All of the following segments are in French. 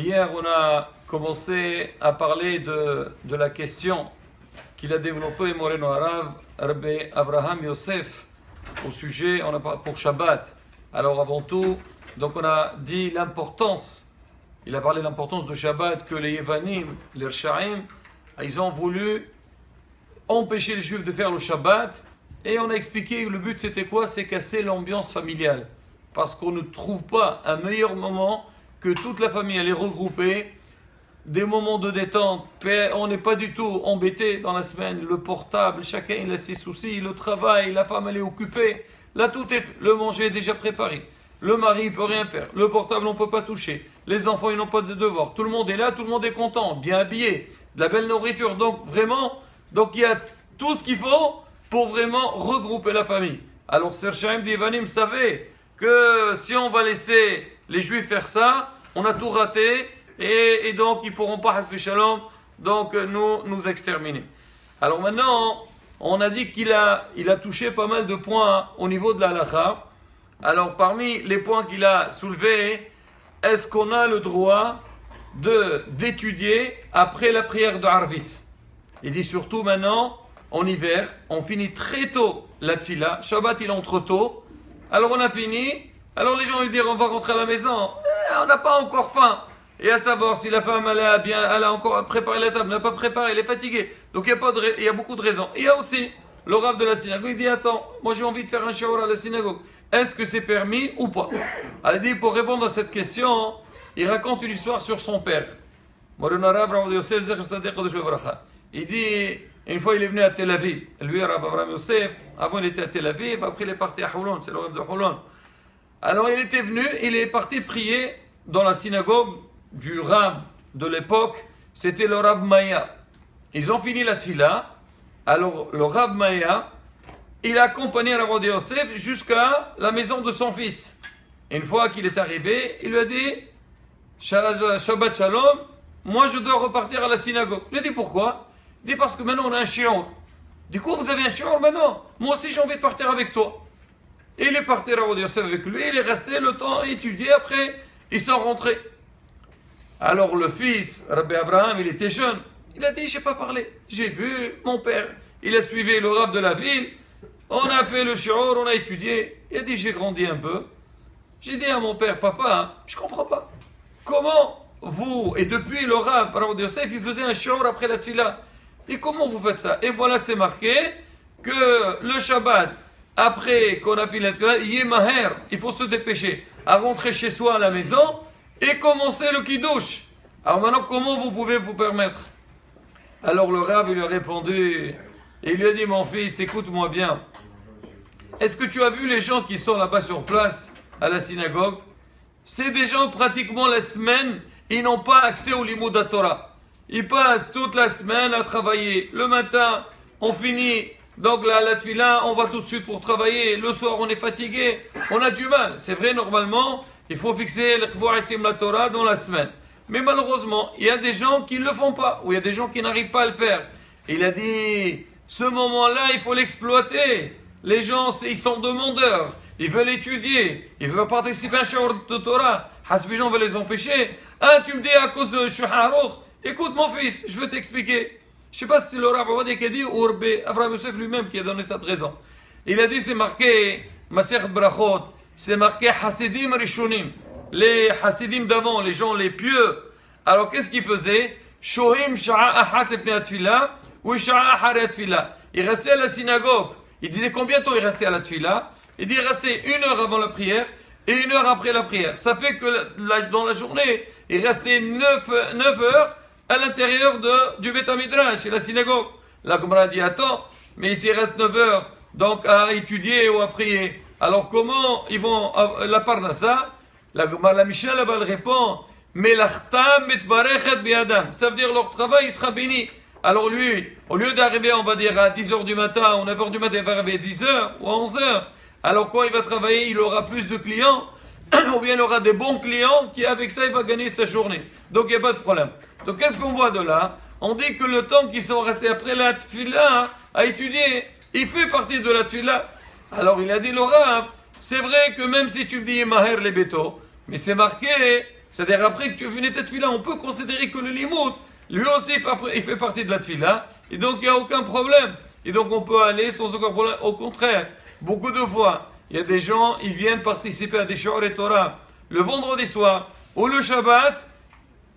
Hier, on a commencé à parler de la question qu'il a développée Moreno Arav, Rabbi Abraham Yosef, au sujet, on a parlé pour Shabbat. Alors avant tout, donc on a dit l'importance, il a parlé de l'importance de Shabbat, que les Yevanim, les Rsha'im, ils ont voulu empêcher les Juifs de faire le Shabbat, et on a expliqué que le but c'était quoi? C'est casser l'ambiance familiale. Parce qu'on ne trouve pas un meilleur moment que toute la famille elle est regroupée, des moments de détente, on n'est pas du tout embêté dans la semaine, le portable, chacun il a ses soucis, le travail, la femme elle est occupée, là tout est, le manger est déjà préparé, le mari il peut rien faire, le portable on peut pas toucher, les enfants ils n'ont pas de devoirs, tout le monde est là, tout le monde est content, bien habillé, de la belle nourriture, donc vraiment, donc il y a tout ce qu'il faut pour vraiment regrouper la famille. Alors Serchaim d'Ivanim savait que si on va laisser les Juifs faire ça, on a tout raté et donc ils ne pourront pas, hasbi shalom, donc nous exterminer. Alors maintenant, on a dit qu'il a touché pas mal de points au niveau de la halakha. Alors parmi les points qu'il a soulevés, est-ce qu'on a le droit d'étudier après la prière de Arvit? Il dit surtout maintenant, en hiver, on finit très tôt la tfila, Shabbat il entre tôt, alors on a fini, alors les gens vont dire on va rentrer à la maison, on n'a pas encore faim. Et à savoir si la femme elle a encore préparé la table, n'a pas préparé, elle est fatiguée. Donc il y a beaucoup de raisons. Il y a aussi le rav de la synagogue, il dit attends, moi j'ai envie de faire un shiur à la synagogue. Est-ce que c'est permis ou pas? Alors il dit pour répondre à cette question, il raconte une histoire sur son père. Il dit, une fois il est venu à Tel Aviv, lui Rav Abraham Yosef, avant il était à Tel Aviv, après il est parti à Houlon, c'est le Rav de Houlon. Alors il était venu, il est parti prier dans la synagogue du Rav de l'époque, c'était le Rav Maya. Ils ont fini la tfila, alors le Rav Maya, il a accompagné Rav Yosef jusqu'à la maison de son fils. Une fois qu'il est arrivé, il lui a dit, Shabbat Shalom, moi je dois repartir à la synagogue. Il a dit pourquoi? Il dit parce que maintenant on a un shiur. Du coup vous avez un shiur maintenant, moi aussi j'ai envie de partir avec toi. Et il est parti Rav Yosef avec lui, il est resté le temps à étudier, après ils sont rentrés. Alors le fils, Rabbi Abraham, il était jeune, il a dit je n'ai pas parlé, j'ai vu mon père, il a suivi le Rav de la ville, on a fait le shiur, on a étudié, il a dit j'ai grandi un peu, j'ai dit à mon père, papa, je ne comprends pas, comment vous, et depuis le Rav, Rav Yosef, il faisait un shiur après la tfila, et comment vous faites ça? Et voilà c'est marqué que le Shabbat, après qu'on a fini la tfila, il faut se dépêcher à rentrer chez soi à la maison et commencer le kiddush. Alors maintenant, comment vous pouvez vous permettre? Alors le Rav, il lui a répondu, et il lui a dit, mon fils, écoute-moi bien. Est-ce que tu as vu les gens qui sont là-bas sur place à la synagogue? C'est des gens pratiquement la semaine, ils n'ont pas accès au limud à Torah. Ils passent toute la semaine à travailler. Le matin, on finit, donc la tfila, on va tout de suite pour travailler. Le soir, on est fatigué, on a du mal. C'est vrai, normalement, il faut fixer la Torah dans la semaine. Mais malheureusement, il y a des gens qui ne le font pas, ou il y a des gens qui n'arrivent pas à le faire. Il a dit, ce moment-là, il faut l'exploiter. Les gens, ils sont demandeurs, ils veulent étudier, ils veulent participer à un shiur de Torah. Hasbi gens veulent les empêcher. Ah, tu me dis à cause de Shuharouch, écoute mon fils, je veux t'expliquer. Je ne sais pas si c'est le Rav Avadia qui a dit ou Rabbi Abraham Yosef lui-même qui a donné cette raison. Il a dit, c'est marqué, Masechet Brachot, c'est marqué Hasidim Rishonim. Les Hasidim d'avant, les gens les pieux. Alors qu'est-ce qu'ils faisaient? Shohim sha'a ahat lepnei atfila ou sha'a ahare atfila. Ils restaient à la synagogue. Ils disaient combien de temps ils restaient à la tfila? Ils disaient rester 1 heure avant la prière et 1 heure après la prière. Ça fait que dans la journée, ils restaient 9 heures à l'intérieur du Beth Midrash et la synagogue. La Gemara dit attends, mais s'il reste 9 heures donc à étudier ou à prier, alors comment ils vont la parnassa? La Mishnah là-bas elle répond Melachtam mitbarechet biadam. Ça veut dire leur travail il sera béni. Alors lui, au lieu d'arriver on va dire à 10h du matin ou 9h du matin, il va arriver à 10h ou à 11h. Alors quand il va travailler, il aura plus de clients ou bien il aura des bons clients qui avec ça il va gagner sa journée. Donc il n'y a pas de problème. Donc qu'est-ce qu'on voit de là? On dit que le temps qu'ils sont restés après la tfila à étudier, il fait partie de la tfila. Alors il a dit le Rav, c'est vrai que même si tu me dis Maher les bétos, mais c'est marqué C'est-à-dire après que tu as fini ta tefila, on peut considérer que le limoud, lui aussi, il fait partie de la tefila, et donc il n'y a aucun problème. Et donc on peut aller sans aucun problème. Au contraire, beaucoup de fois, il y a des gens, ils viennent participer à des shiur et Torah le vendredi soir ou le Shabbat,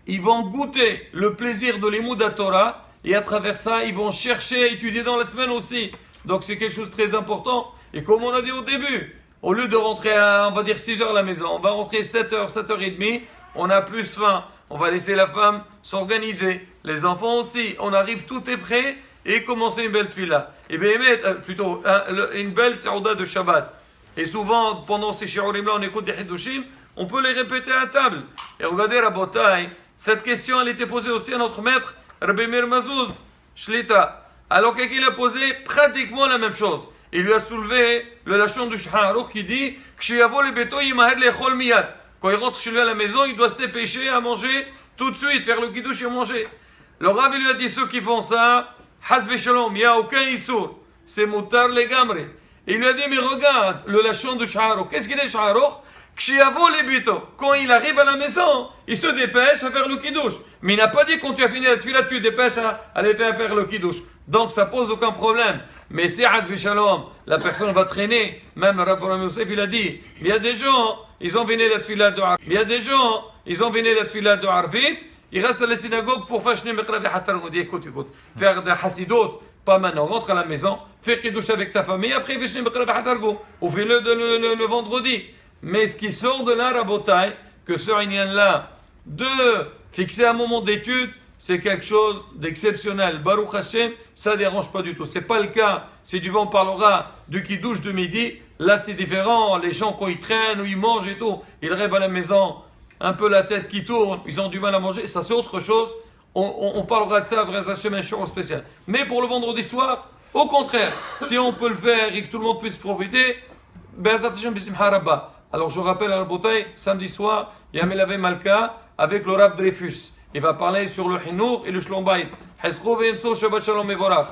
ils vont goûter le plaisir de l'imoud à Torah, et à travers ça, ils vont chercher à étudier dans la semaine aussi. Donc c'est quelque chose de très important. Et comme on a dit au début, au lieu de rentrer à, on va dire 6 heures à la maison, on va rentrer 7 heures, 7h30, on a plus faim. On va laisser la femme s'organiser. Les enfants aussi. On arrive, tout est prêt, et commencer une belle tefila. Et bien, plutôt, une belle saouda de Shabbat. Et souvent, pendant ces shiurim-là, on écoute des hidushim, on peut les répéter à table. Et regardez, Rabotai, cette question, elle était posée aussi à notre maître, Rabbi Meir Mazouz, Shlita. Alors quelqu'un a posé pratiquement la même chose. Il lui a soulevé le lachon du Shulchan Aruch qui dit quand il rentre chez lui à la maison, il doit se dépêcher à manger tout de suite, faire le kiddush et manger. Le Rabbi lui a dit ceux qui font ça, Hasbe Shalom, il n'y a aucun issour. C'est mutar les gamre. Et il lui a dit mais regarde le lachon du Shulchan Aruch. Qu'est-ce qu'il est Shulchan Aruch? Quand il arrive à la maison, il se dépêche à faire le kiddush. Mais il n'a pas dit quand tu as fini la tefila, tu te dépêches à aller faire le kiddush. Donc ça pose aucun problème. Mais si Hasbi Shalom, la personne va traîner, même Rav Avraham Yosef, il a dit, il y a des gens, ils ont venu la tefila de Arvit. Il y a des gens, ils ont venu la tefila de Arvit, ils restent à la synagogue pour faire Shnei Mekrav Hatar. On dit, écoute, faire des hasidot, pas maintenant, rentre à la maison, fais kiddush avec ta famille, après fais Shnei Mekrav Hatar, ou fais-le le vendredi. Mais ce qui sort de là, Rabotai, que ce Inyan-là, de fixer un moment d'étude, c'est quelque chose d'exceptionnel. Baruch Hashem, ça ne dérange pas du tout. Ce n'est pas le cas. Si du vent on parlera du kiddush de midi, là c'est différent. Les gens, quand ils traînent ou ils mangent et tout, ils rêvent à la maison, un peu la tête qui tourne, ils ont du mal à manger. Ça c'est autre chose. On parlera de ça, vrai Hashem, un show spécial. Mais pour le vendredi soir, au contraire, si on peut le faire et que tout le monde puisse profiter, Be'ezrat Hashem b'simcha rabba. Alors je rappelle à la bouteille, samedi soir, il y a Melavé Malka avec le Rav Dreyfus. Il va parler sur le Hinour et le Shlom Bayit. Hezro ve'emso, Shabbat Shalom Mevorach.